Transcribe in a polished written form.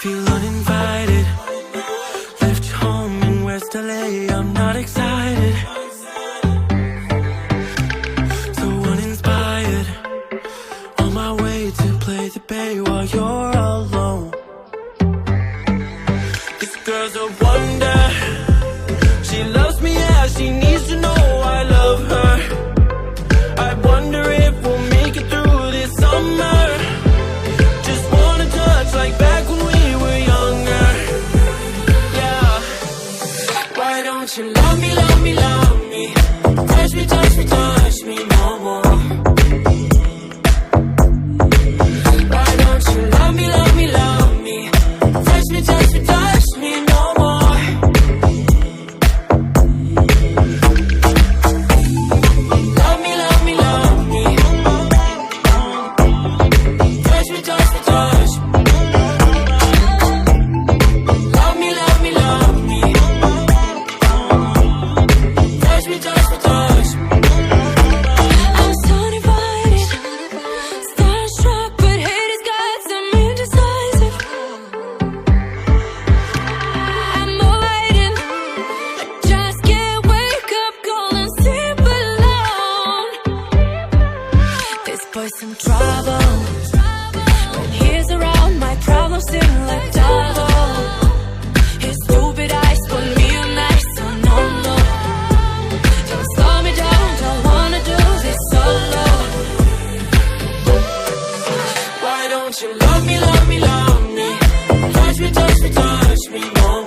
feel uninvited. Left home in West LA, I'm not excited. So uninspired, on my way to play the bay while you're alone. This girl's a wonder, she loves me, yeah, she needs to know I love her. I wonder if we'll make it through this summer. Just wanna touch like back when we were younger. Yeah. Why don't you love me, love me, love me? Touch me, touch me, touch me no more. Why don't you love me, love me, love me? Touch me, touch me, touch me no more. Love me, love me, love me. Touch me, touch me, touch me. Love me, love me, love me. Touch me, touch me, touch me. I'm so divided, starstruck, but hate has got some indecisive. I'm avoiding, I just can't wake up cold and sleep alone. This boy's some trouble. When he's around, my problems seem like double. His stupid eyes put me on ice, so no, no. Don't slow me down, don't wanna do this solo. Why don't you love me, love me, love me? Touch me, touch me, touch me no